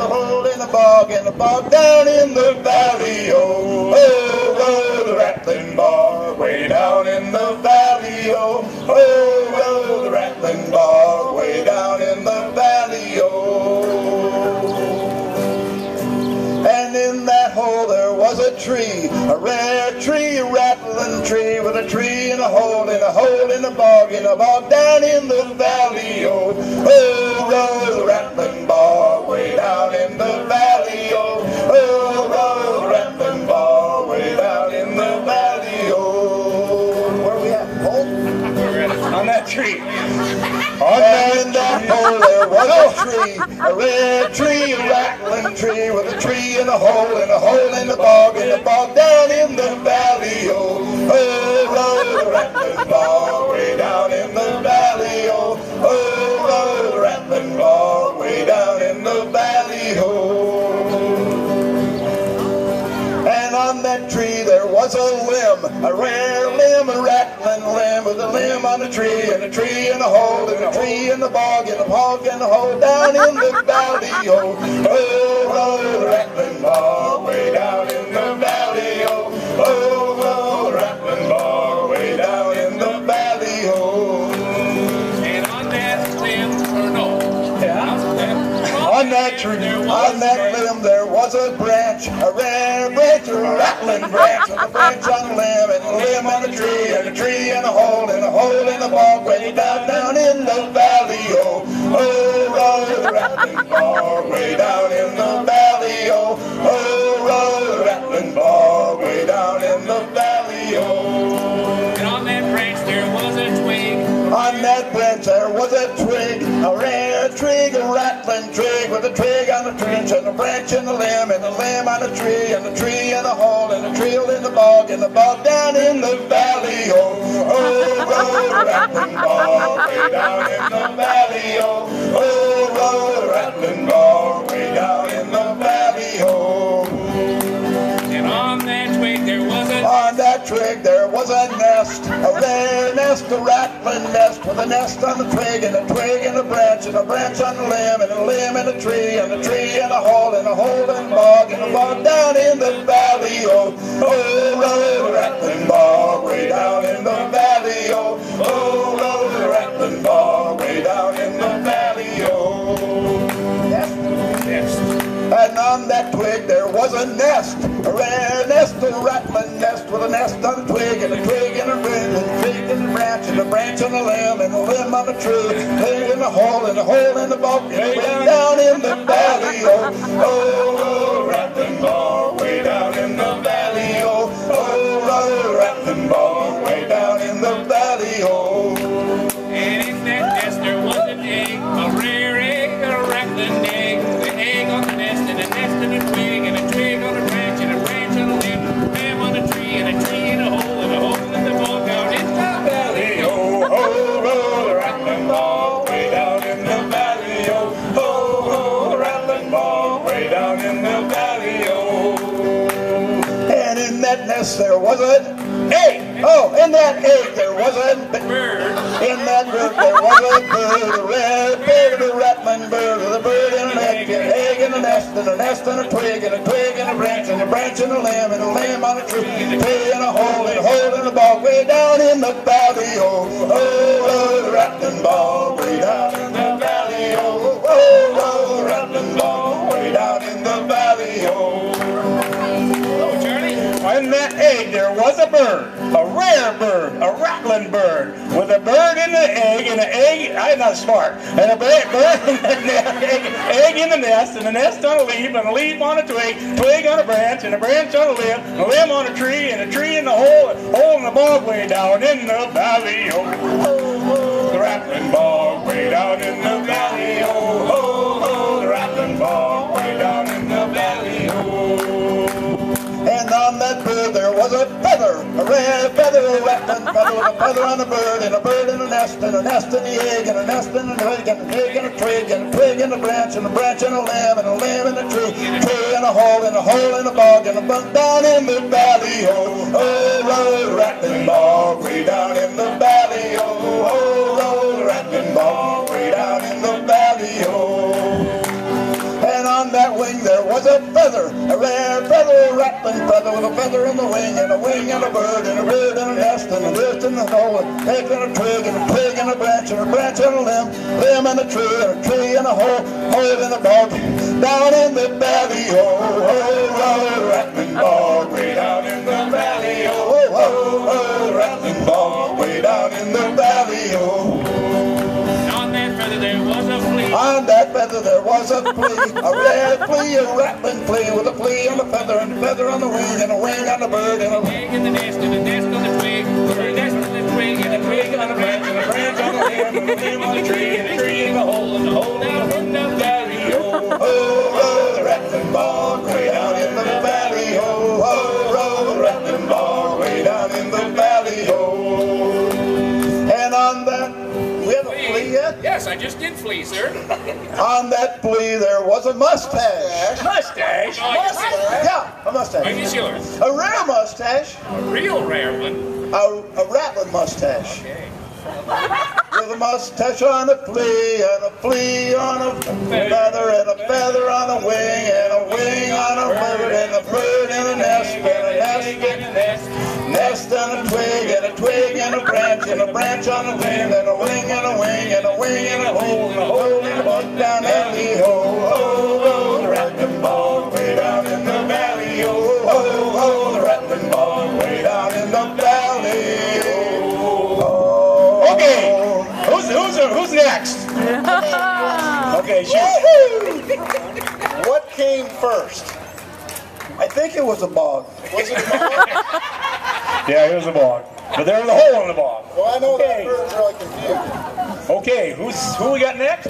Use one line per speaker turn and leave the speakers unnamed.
the hole in the bog down in the valley. Oh, oh, oh, the rattling bog way down in the valley. Oh, oh, oh, the rattling bog way down in the valley. Oh, and in that hole there was a tree, a rare tree, a rattling tree, with a tree in a hole in the bog down in the valley. Oh, oh, oh, the rattling bog way down in the valley. Oh, oh, oh, the rattling bog way down in the valley. Oh, where are we at? Hole?
On that tree.
And in that hole there was a tree, a red tree, a rattling tree, with a tree in a hole in the bog down in the valley. Oh, oh, oh, the rattling bog way down in the valley. Oh, oh, oh, the rattling bog way down in the valley. Oh, and on that tree there was a limb, a rare limb, a rattling limb, with a limb on a tree, and a tree in a hole, and a tree in the bog in the hole down in the valley. Oh, oh, oh, the rattling bog way down in the valley. Oh, oh, oh, the rattling bog way down in the valley. Oh,
And on that limb, or no,
on that limb there was a branch, a rare branch, a rattling branch, with a branch on the limb, and a limb on the tree, and a tree in a hole in the bog way down in the valley. Oh, oh, oh, the rattling bog way down in the valley. Oh, oh, oh, the rattling bog way down in the valley. Oh,
and on that branch there was a twig.
on that branch there was a twig, a rare twig, a rattling twig, with a twig on the branch, and a branch in the limb, and a limb on a tree, and a tree in a hole, and a tree in the bog down in the valley. Oh, oh, oh, the rattling bog way down in the valley. Oh, oh, oh, the rattling bog way down in the valley. Oh,
And on that twig there was a
nest, a rare nest, a rattling nest, with a nest on the twig, and a twig and a branch on the limb, and a limb and a tree in a hole in the bog down in the valley. Oh, oh, oh, the rattling bog way down in the valley. Oh, oh, oh, the rattling bog way down in the valley. Oh,
yes.
and on that twig there was a nest, a rare nest, a rattling nest, with a nest on a twig, and a twig and a branch, and a twig and a branch, and a branch on the limb, and a limb on the tree, twig in the hole in the bog down in the valley. Oh, oh, oh, the rattling bog way down in the valley. Oh, oh, oh, the rattling bog way down in the valley. Oh,
And in that nest there was an egg, a rare egg, a rattling egg, the egg on the nest, and a nest and a twig on a branch, and a branch on a limb, a limb on a tree in a hole, and a hole in the bog down in the valley.
oh, oh, oh, the rattling bog way down in the valley. Oh, oh, oh, the rattling bog way down in the valley. Oh, and in that nest there was an egg. Oh, in that egg there was a
Bird.
In that bird there was a bird, a red bird, a rattling bird, with a bird in an egg in a nest, and a nest and a twig, and a twig and a branch and a limb, and a limb on a tree, a tree in a hole in the bog way down in the valley. Oh, oh, oh, the rattling bog way down in the valley. Oh, oh, oh, the rattling bog way down in the valley. Oh,
Oh, Charlie.
in that egg there was a bird, a rare bird, a rattling bird, with a bird in the egg, and an egg, I'm not smart, and a bird in the egg in the nest, and a nest on a leaf, and a leaf on a twig, twig on a branch, and a branch on a limb on a tree, and a tree in the hole in the bog way down in the valley. Oh, oh, oh, the rattling bog way down in the valley. Oh, oh, oh, the rattling bog way down in the valley. Oh, and on that bird there was a feather, a red feather, a rattling feather, with a feather on the bird, and a bird in a nest in the egg, and a nest in the egg, and an egg in a twig, and a twig in a branch in a limb, and a limb in a tree, tree in a hole in the bog, and a bug down in the valley. Oh, oh, oh, the rattling bog way down in the valley. Oh, oh, oh, the rattling bog way down in the valley. Oh, and on that
that wing there was a feather, a rare feather, a rattling feather, with a feather in the wing, and a wing and a bird, and a bird in a nest, and a nest in the hole, and a egg and a twig, and a twig and a branch and a limb, limb and a tree and a hole, hole in a bog, down in the valley, oh, oh, rattling bog, way down in the valley, oh, oh, oh, rattling bog, way down in the valley, oh.
On that feather there was a flea.
On that feather there was a flea, a rare flea, a rattling flea, with a flea on the feather and a feather on the wing, and a wing on the bird, and a
Egg in the nest, and a nest on the twig, and a nest on the twig, and a twig on the branch, and a branch on the limb, and a limb on the tree, and a tree in the hole, and a hole down in the valley, oh,
oh, oh, the rattling bog, way down in the valley, oh, oh, oh, the rattling bog, way down in the valley, oh. And on that, we have a flea yet?
Yes, I just did flea, sir.
On that flea there was a mustache.
Mustache?
Yeah, a
Are
mustache.
you sure?
A rare mustache.
A real rare one.
A rattling mustache.
Okay.
With a mustache on a flea, and a flea on a feather, and a feather on a wing, and a wing on a bird, and a bird in a nest, and a nest in a nest, nest and a twig and a branch on a limb, and a wing and a wing, and a wing and a hole in a bug down alley, oh, oh, oh, the rattling bog, way down in the valley, oh, oh, oh, the rattling bog, way down in the valley, oh, oh.
Okay, who's next? Okay, shoot.
Woohoo! What came first? I think it was a bog. Was it a bog?
Yeah, it was a bog. But there was a hole in the bog.
Well, I know
Okay.
that bird's really confused.
Okay, who we got next?